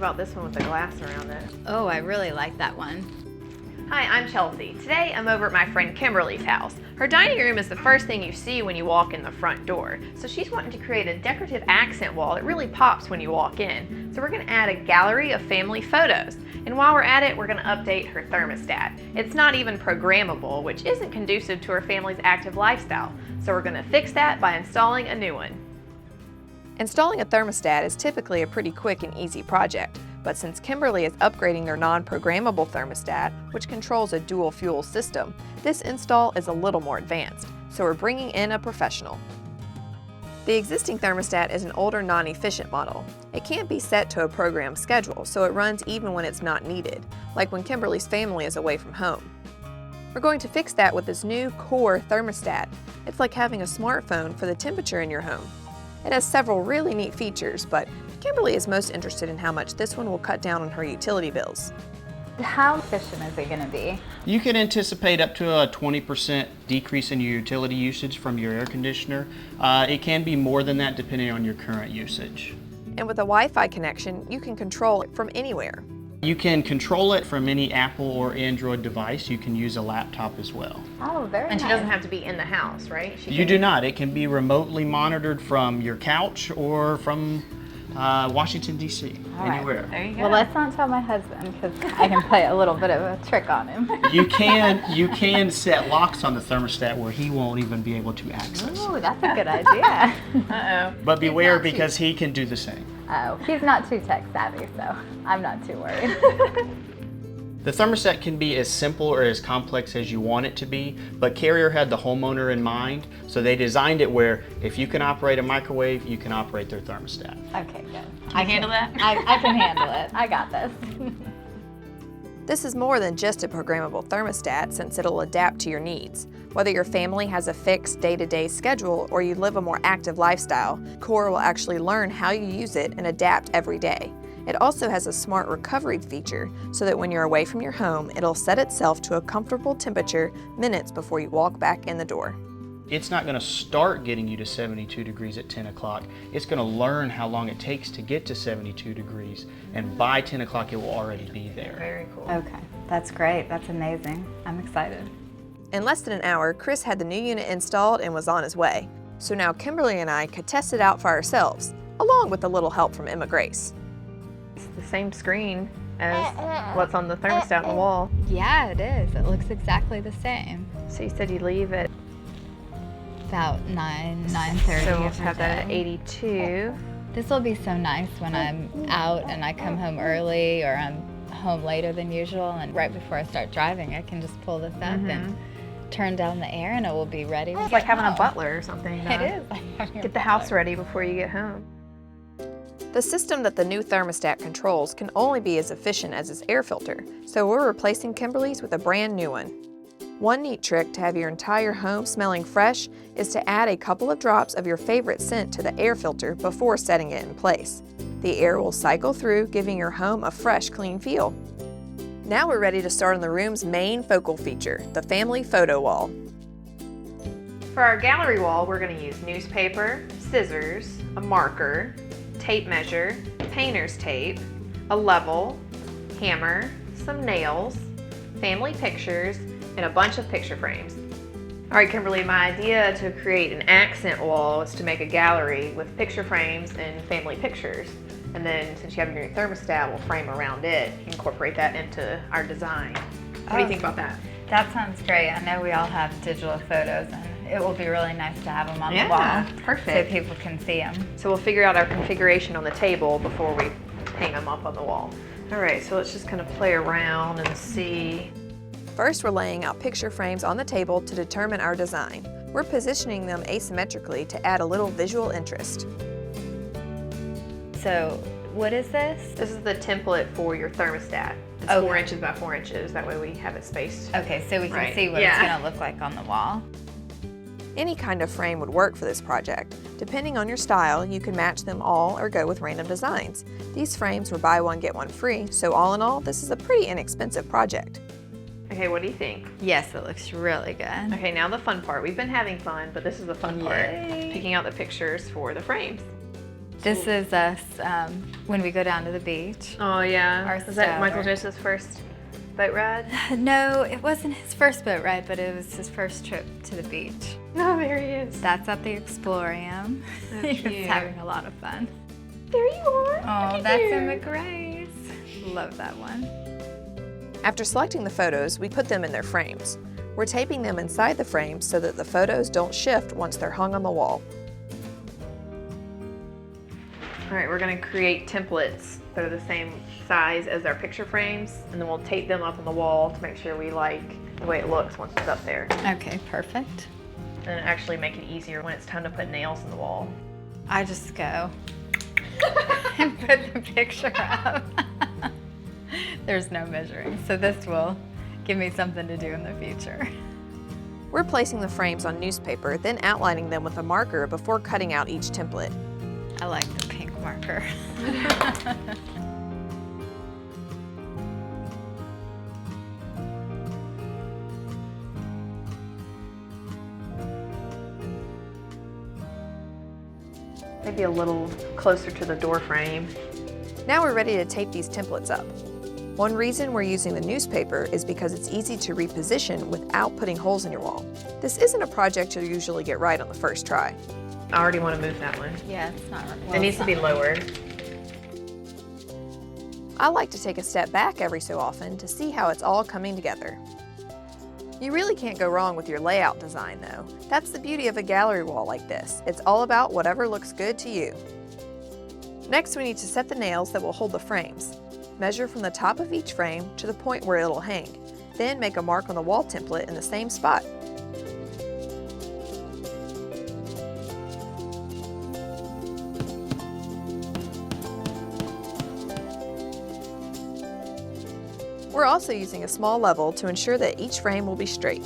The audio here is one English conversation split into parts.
about this one with the glass around it? Oh, I really like that one. Hi, I'm Chelsea. Today I'm over at my friend Kimberly's house. Her dining room is the first thing you see when you walk in the front door. So she's wanting to create a decorative accent wall that really pops when you walk in. So we're going to add a gallery of family photos. And while we're at it, we're going to update her thermostat. It's not even programmable, which isn't conducive to her family's active lifestyle. So we're going to fix that by installing a new one. Installing a thermostat is typically a pretty quick and easy project. But since Kimberly is upgrading their non-programmable thermostat, which controls a dual fuel system, this install is a little more advanced, so we're bringing in a professional. The existing thermostat is an older, non-efficient model. It can't be set to a programmed schedule, so it runs even when it's not needed, like when Kimberly's family is away from home. We're going to fix that with this new Core thermostat. It's like having a smartphone for the temperature in your home. It has several really neat features, but Kimberly is most interested in how much this one will cut down on her utility bills. How efficient is it going to be? You can anticipate up to a 20% decrease in your utility usage from your air conditioner. It can be more than that depending on your current usage. And with a Wi-Fi connection, you can control it from anywhere. You can control it from any Apple or Android device. You can use a laptop as well. Oh, very nice. And she doesn't have to be in the house, right? You do not. It can be remotely monitored from your couch or from Washington, D.C. Anywhere. There you go. Well, let's not tell my husband because I can play a little bit of a trick on him. You can set locks on the thermostat where he won't even be able to access Oh, it. that's a good idea. Uh-oh. But beware because he can do the same. Oh, he's not too tech savvy, so I'm not too worried. The thermostat can be as simple or as complex as you want it to be, but Carrier had the homeowner in mind, so they designed it where if you can operate a microwave, you can operate their thermostat. Okay, good. I handle that? I can handle it. I got this. This is more than just a programmable thermostat since it'll adapt to your needs. Whether your family has a fixed day-to-day schedule or you live a more active lifestyle, Core will actually learn how you use it and adapt every day. It also has a smart recovery feature so that when you're away from your home, it'll set itself to a comfortable temperature minutes before you walk back in the door. It's not going to start getting you to 72 degrees at 10 o'clock. It's going to learn how long it takes to get to 72 degrees, and by 10 o'clock it will already be there. Very cool. Okay, that's great. That's amazing. I'm excited. In less than an hour, Chris had the new unit installed and was on his way. So now Kimberly and I could test it out for ourselves, along with a little help from Emma Grace. It's the same screen as what's on the thermostat on the wall. Yeah, it is. It looks exactly the same. So you said you leave it. About 9:30. So we'll have that at 82. This will be so nice when I'm out and I come home early or I'm home later than usual, and right before I start driving I can just pull this up and turn down the air and it will be ready. It's like having a butler or something. It is. Like having a Get the house butler. ready before you get home. The system that the new thermostat controls can only be as efficient as its air filter, so we're replacing Kimberly's with a brand new one. One neat trick to have your entire home smelling fresh is to add a couple of drops of your favorite scent to the air filter before setting it in place. The air will cycle through, giving your home a fresh, clean feel. Now we're ready to start on the room's main focal feature, the family photo wall. For our gallery wall, we're going to use newspaper, scissors, a marker, tape measure, painter's tape, a level, hammer, some nails, family pictures, and a bunch of picture frames. All right, Kimberly, my idea to create an accent wall is to make a gallery with picture frames and family pictures. And then since you have your new thermostat, we'll frame around it, incorporate that into our design. What do you think about that? That sounds great. I know we all have digital photos and it will be really nice to have them on the wall. Perfect. So people can see them. So we'll figure out our configuration on the table before we hang them up on the wall. All right, so let's just kind of play around and see. First, we're laying out picture frames on the table to determine our design. We're positioning them asymmetrically to add a little visual interest. So what is this? This is the template for your thermostat. It's Okay. 4 inches by 4 inches. That way we have it spaced. Okay, so we can Right. see what it's going to look like on the wall. Any kind of frame would work for this project. Depending on your style, you can match them all or go with random designs. These frames were buy one, get one free, so all in all, this is a pretty inexpensive project. Okay, what do you think? Yes, it looks really good. Okay, now the fun part. We've been having fun, but this is the fun part. Yay. Picking out the pictures for the frames. This is us when we go down to the beach. Oh yeah. Our Was that stover. Michael Joseph's first boat ride? No, it wasn't his first boat ride, but it was his first trip to the beach. No, there he is. That's at the Explorium. He cute. was having a lot of fun. There you are. Oh, Look at that's you. in the Grace. Love that one. After selecting the photos, we put them in their frames. We're taping them inside the frames so that the photos don't shift once they're hung on the wall. All right, we're gonna create templates that are the same size as our picture frames, and then we'll tape them up on the wall to make sure we like the way it looks once it's up there. Okay, perfect. And actually make it easier when it's time to put nails in the wall. I just go and put the picture up. There's no measuring, so this will give me something to do in the future. We're placing the frames on newspaper, then outlining them with a marker before cutting out each template. I like the pink marker. Maybe a little closer to the door frame. Now we're ready to tape these templates up. One reason we're using the newspaper is because it's easy to reposition without putting holes in your wall. This isn't a project you'll usually get right on the first try. I already want to move that one. Yeah, it's not. It needs to be lowered. I like to take a step back every so often to see how it's all coming together. You really can't go wrong with your layout design though. That's the beauty of a gallery wall like this. It's all about whatever looks good to you. Next, we need to set the nails that will hold the frames. Measure from the top of each frame to the point where it'll hang. Then make a mark on the wall template in the same spot. We're also using a small level to ensure that each frame will be straight.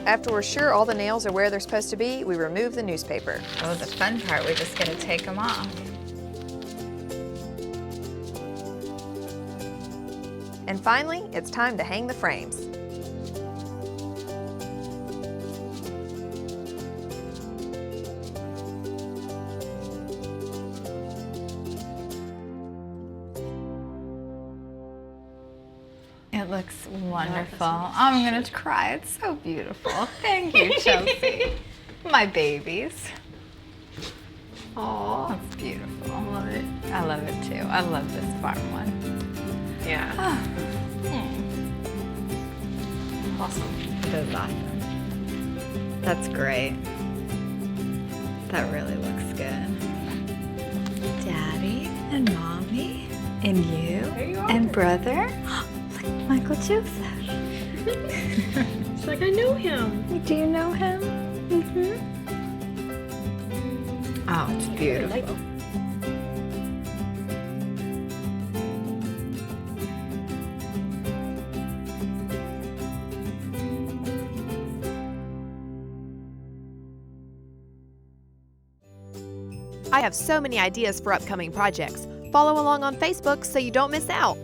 After we're sure all the nails are where they're supposed to be, we remove the newspaper. Oh, the fun part, we're just gonna take them off. And finally, it's time to hang the frames. It looks wonderful. I'm gonna cry. It's so beautiful. Thank you, Chelsea. My babies. Aww. That's beautiful. I love it. I love it too. I love this farm one. Yeah. Awesome. It is awesome. That's great. That really looks good. Daddy and Mommy and you, There you are. and brother. Look, Michael Joseph. She's like, I know him. Do you know him? Mm-hmm. Oh, it's beautiful. I have so many ideas for upcoming projects. Follow along on Facebook so you don't miss out.